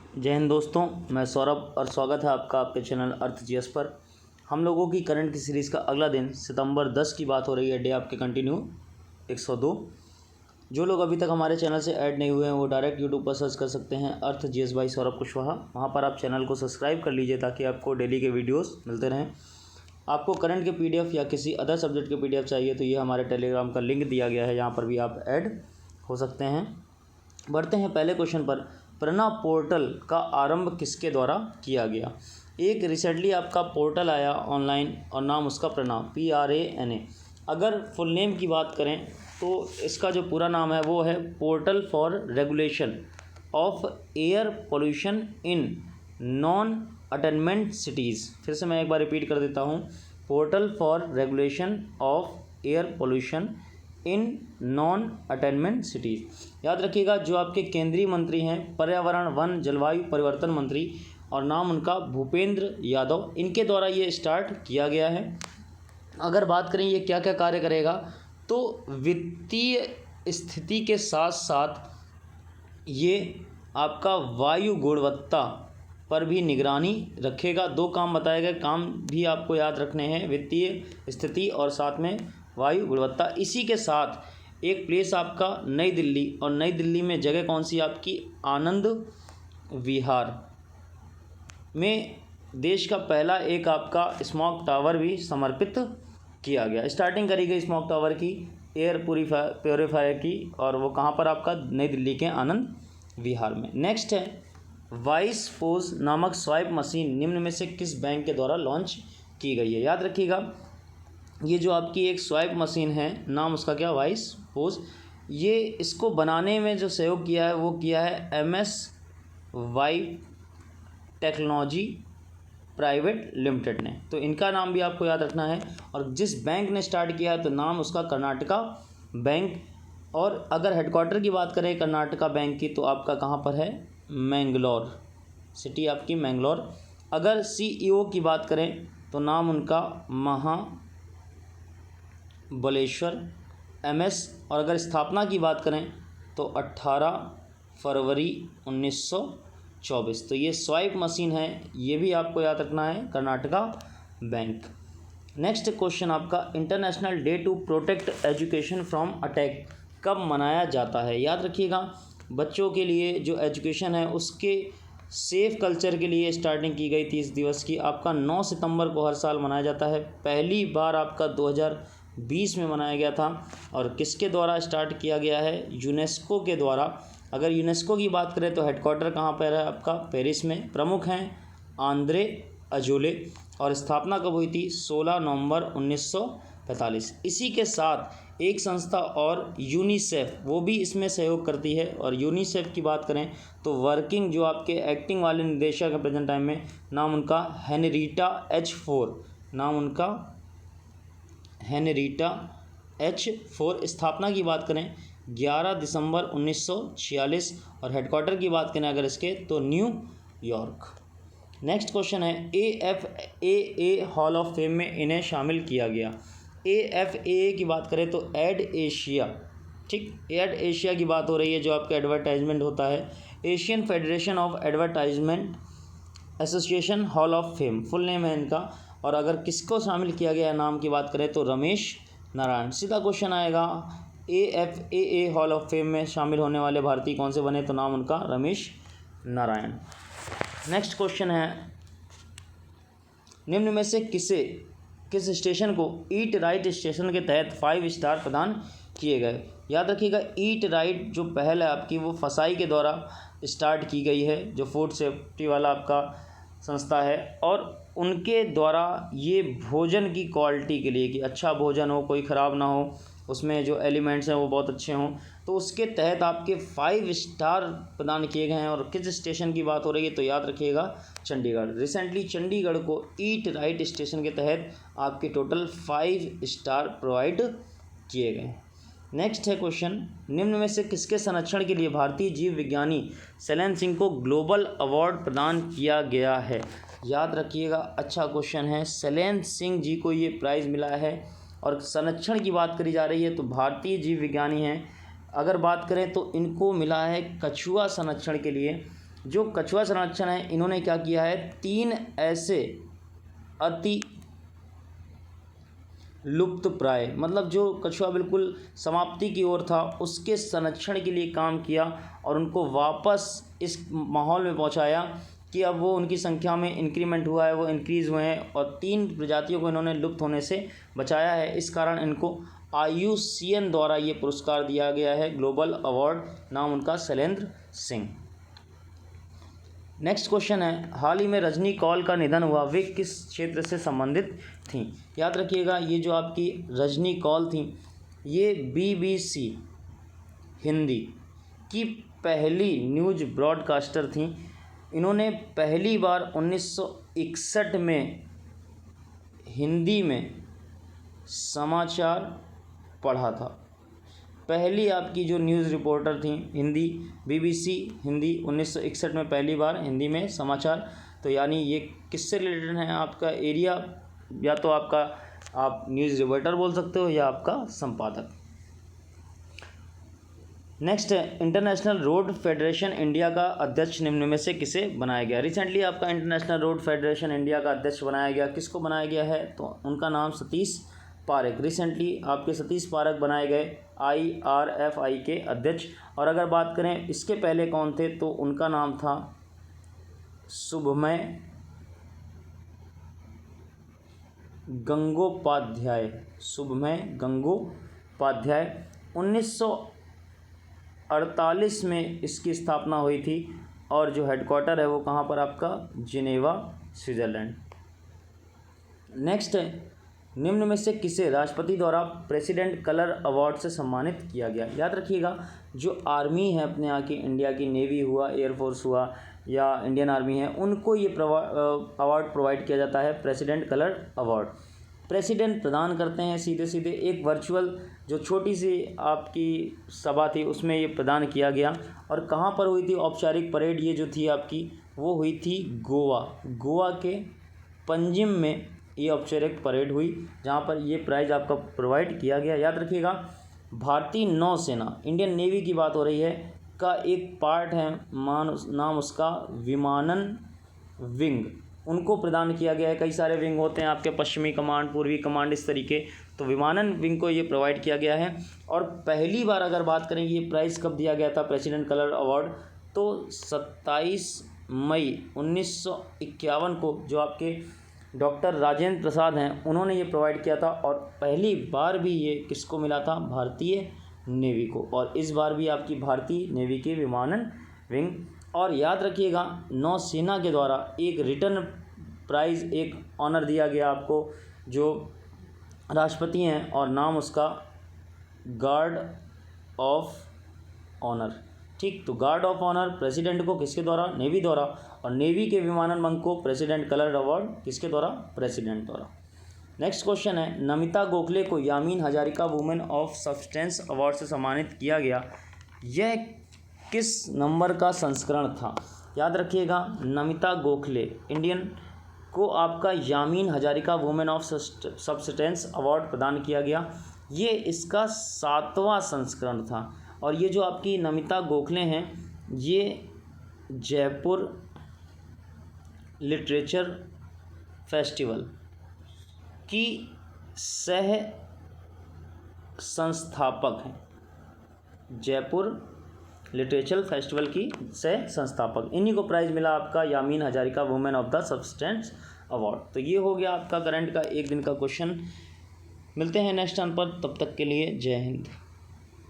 जय हिंद दोस्तों, मैं सौरभ और स्वागत है आपका आपके चैनल अर्थ जीएस पर। हम लोगों की करंट की सीरीज़ का अगला दिन सितंबर 10 की बात हो रही है। डे आपके कंटिन्यू 102। जो लोग अभी तक हमारे चैनल से ऐड नहीं हुए हैं वो डायरेक्ट यूट्यूब पर सर्च कर सकते हैं अर्थ जीएस बाई सौरभ कुशवाहा। वहाँ पर आप चैनल को सब्सक्राइब कर लीजिए ताकि आपको डेली के वीडियोज़ मिलते रहें। आपको करंट के PDF या किसी अदर सब्जेक्ट के PDF चाहिए तो ये हमारे टेलीग्राम का लिंक दिया गया है, यहाँ पर भी आप ऐड हो सकते हैं। बढ़ते हैं पहले क्वेश्चन पर। प्रणा पोर्टल का आरंभ किसके द्वारा किया गया? एक रिसेंटली आपका पोर्टल आया ऑनलाइन और नाम उसका प्रणा PRANA। अगर फुल नेम की बात करें तो इसका जो पूरा नाम है वो है portal for regulation of air pollution in non attainment cities. फिर से मैं एक बार रिपीट कर देता हूँ, portal for regulation of air pollution in non attainment cities. याद रखिएगा, जो आपके केंद्रीय मंत्री हैं पर्यावरण वन जलवायु परिवर्तन मंत्री और नाम उनका भूपेंद्र यादव, इनके द्वारा ये स्टार्ट किया गया है। अगर बात करें ये क्या क्या कार्य करेगा तो वित्तीय स्थिति के साथ साथ ये आपका वायु गुणवत्ता पर भी निगरानी रखेगा। दो काम बताए गए, काम भी आपको याद रखने हैं, वित्तीय स्थिति और साथ में वायु गुणवत्ता। इसी के साथ एक प्लेस आपका नई दिल्ली, और नई दिल्ली में जगह कौन सी आपकी आनंद विहार में देश का पहला एक आपका स्मॉग टावर भी समर्पित किया गया। स्टार्टिंग करी गई स्मॉग टावर की एयर प्योरीफायर की, और वो कहाँ पर आपका नई दिल्ली के आनंद विहार में। नेक्स्ट है वाइस पोज नामक स्वाइप मशीन निम्न में से किस बैंक के द्वारा लॉन्च की गई है? याद रखिएगा, ये जो आपकी एक स्वाइप मशीन है नाम उसका क्या, वाइस पोज। ये इसको बनाने में जो सहयोग किया है वो किया है MS wipe technology private limited ने। तो इनका नाम भी आपको याद रखना है। और जिस बैंक ने स्टार्ट किया है तो नाम उसका कर्नाटका बैंक। और अगर हेडक्वार्टर की बात करें कर्नाटका बैंक की तो आपका कहाँ पर है, मैंगलोर सिटी आपकी मैंगलोर। अगर CEO की बात करें तो नाम उनका महाबलेश्वर MS। और अगर स्थापना की बात करें तो 18 फरवरी 1924। तो ये स्वाइप मशीन है, ये भी आपको याद रखना है, कर्नाटका बैंक। नेक्स्ट क्वेश्चन आपका, international day to protect education from attack कब मनाया जाता है? याद रखिएगा, बच्चों के लिए जो एजुकेशन है उसके सेफ कल्चर के लिए स्टार्टिंग की गई थी इस दिवस की। आपका 9 सितंबर को हर साल मनाया जाता है। पहली बार आपका 2020 में मनाया गया था। और किसके द्वारा स्टार्ट किया गया है? यूनेस्को के द्वारा। अगर यूनेस्को की बात करें तो हेडक्वार्टर कहाँ पर है आपका, पेरिस में। प्रमुख हैं आंद्रे अजोले। और स्थापना कब हुई थी? 16 नवंबर 1945। इसी के साथ एक संस्था और यूनिसेफ, वो भी इसमें सहयोग करती है। और यूनिसेफ की बात करें तो वर्किंग जो आपके एक्टिंग वाले निदेशक है प्रेजेंट टाइम में, नाम उनका हेनरीटा H4। नाम उनका हेनरीटा H4। स्थापना की बात करें 11 दिसंबर 1946। और हेडक्वार्टर की बात करें अगर इसके तो न्यूयॉर्क। नेक्स्ट क्वेश्चन है, AFAA हॉल ऑफ फेम में इन्हें शामिल किया गया। AFAA की बात करें तो एड एशिया, ठीक, एड एशिया की बात हो रही है, जो आपका एडवर्टाइजमेंट होता है। Asian federation of advertisement association hall of fame full name है इनका। और अगर किसको शामिल किया गया नाम की बात करें तो रमेश नारायण। सीधा क्वेश्चन आएगा, AFAA हॉल ऑफ फेम में शामिल होने वाले भारतीय कौन से बने? तो नाम उनका रमेश नारायण। नेक्स्ट क्वेश्चन है, निम्न में से किस स्टेशन को ईट राइट स्टेशन के तहत 5 स्टार प्रदान किए गए? याद रखिएगा, ईट राइट जो पहल है आपकी वो फसाई के द्वारा स्टार्ट की गई है, जो फूड सेफ्टी वाला आपका संस्था है। और उनके द्वारा ये भोजन की क्वालिटी के लिए कि अच्छा भोजन हो, कोई ख़राब ना हो, उसमें जो एलिमेंट्स हैं वो बहुत अच्छे हों, तो उसके तहत आपके 5 स्टार प्रदान किए गए हैं। और किस स्टेशन की बात हो रही है तो याद रखिएगा, चंडीगढ़। रिसेंटली चंडीगढ़ को ईट राइट स्टेशन के तहत आपके टोटल 5 स्टार प्रोवाइड किए गए। नेक्स्ट है क्वेश्चन, निम्न में से किसके संरक्षण के लिए भारतीय जीव विज्ञानी शैलेंद्र सिंह को ग्लोबल अवार्ड प्रदान किया गया है? याद रखिएगा, अच्छा क्वेश्चन है। शैलेंद्र सिंह जी को ये प्राइज़ मिला है। और संरक्षण की बात करी जा रही है तो भारतीय जीव विज्ञानी हैं। अगर बात करें तो इनको मिला है कछुआ संरक्षण के लिए, जो कछुआ संरक्षण है, इन्होंने क्या किया है, 3 ऐसे अति लुप्त प्राय, मतलब जो कछुआ बिल्कुल समाप्ति की ओर था, उसके संरक्षण के लिए काम किया और उनको वापस इस माहौल में पहुंचाया कि अब वो उनकी संख्या में इंक्रीमेंट हुआ है, वो इंक्रीज़ हुए हैं और 3 प्रजातियों को इन्होंने लुप्त होने से बचाया है। इस कारण इनको IUCN द्वारा ये पुरस्कार दिया गया है, ग्लोबल अवार्ड, नाम उनका शैलेंद्र सिंह। नेक्स्ट क्वेश्चन है, हाल ही में रजनी कौल का निधन हुआ, वे किस क्षेत्र से संबंधित थीं? याद रखिएगा, ये जो आपकी रजनी कौल थी, ये BBC हिंदी की पहली न्यूज़ ब्रॉडकास्टर थी। इन्होंने पहली बार 1961 में हिंदी में समाचार पढ़ा था। पहली आपकी जो न्यूज़ रिपोर्टर थी हिंदी, BBC हिंदी, 1961 में पहली बार हिंदी में समाचार। तो यानी ये किससे रिलेटेड है, आपका एरिया, या तो आपका आप न्यूज़ रिपोर्टर बोल सकते हो या आपका संपादक। नेक्स्ट है, इंटरनेशनल रोड फेडरेशन इंडिया का अध्यक्ष निम्न में से किसे बनाया गया? रिसेंटली आपका इंटरनेशनल रोड फेडरेशन इंडिया का अध्यक्ष बनाया गया, किसको बनाया गया है? तो उनका नाम सतीश पारेख, रिसेंटली आपके सतीश पारेख बनाए गए IRFI के अध्यक्ष। और अगर बात करें इसके पहले कौन थे, तो उनका नाम था शुभमय गंगोपाध्याय, शुभमय गंगोपाध्याय। 1948 में इसकी स्थापना हुई थी और जो हेडक्वार्टर है वो कहाँ पर आपका, जिनेवा, स्विट्ज़रलैंड। नेक्स्ट है, निम्न में से किसे राष्ट्रपति द्वारा प्रेसिडेंट कलर अवार्ड से सम्मानित किया गया? याद रखिएगा, जो आर्मी है अपने यहाँ की, इंडिया की नेवी हुआ, एयरफोर्स हुआ या इंडियन आर्मी है, उनको ये अवार्ड प्रोवाइड किया जाता है, प्रेसिडेंट कलर अवार्ड। प्रेसिडेंट प्रदान करते हैं सीधे सीधे, एक वर्चुअल जो छोटी सी आपकी सभा थी उसमें ये प्रदान किया गया। और कहाँ पर हुई थी औपचारिक परेड, ये जो थी आपकी, वो हुई थी गोवा के पंजिम में ये औपचारिक परेड हुई, जहाँ पर ये प्राइज़ आपका प्रोवाइड किया गया। याद रखिएगा, भारतीय नौसेना, इंडियन नेवी की बात हो रही है, का एक पार्ट है, नाम उसका विमानन विंग, उनको प्रदान किया गया है। कई सारे विंग होते हैं आपके, पश्चिमी कमांड, पूर्वी कमांड, इस तरीके, तो विमानन विंग को ये प्रोवाइड किया गया है। और पहली बार अगर बात करें ये प्राइज़ कब दिया गया था, प्रेसिडेंट कलर अवार्ड, तो 27 मई 1951 को जो आपके डॉक्टर राजेंद्र प्रसाद हैं, उन्होंने ये प्रोवाइड किया था। और पहली बार भी ये किसको मिला था, भारतीय नेवी को। और इस बार भी आपकी भारतीय नेवी की विमानन विंग। और याद रखिएगा, नौसेना के द्वारा एक रिटर्न प्राइज़, एक ऑनर दिया गया आपको, जो राष्ट्रपति हैं, और नाम उसका गार्ड ऑफ ऑनर। ठीक, तो गार्ड ऑफ ऑनर प्रेसिडेंट को किसके द्वारा, नेवी द्वारा, और नेवी के विमानन मंच को प्रेसिडेंट कलर अवार्ड किसके द्वारा, प्रेसिडेंट द्वारा। नेक्स्ट क्वेश्चन है, नमिता गोखले को Yamin Hazarika women of substance award से सम्मानित किया गया, यह किस नंबर का संस्करण था? याद रखिएगा, नमिता गोखले इंडियन को आपका Yamin Hazarika women of substance award प्रदान किया गया, ये इसका 7वां संस्करण था। और ये जो आपकी नमिता गोखले हैं, ये जयपुर लिटरेचर फेस्टिवल की सह संस्थापक हैं, जयपुर लिटरेचर फेस्टिवल की सह संस्थापक, इन्हीं को प्राइज़ मिला आपका Yamin Hazarika women of the substance award. तो ये हो गया आपका करंट का एक दिन का क्वेश्चन। मिलते हैं नेक्स्ट टर्न पर, तब तक के लिए जय हिंद।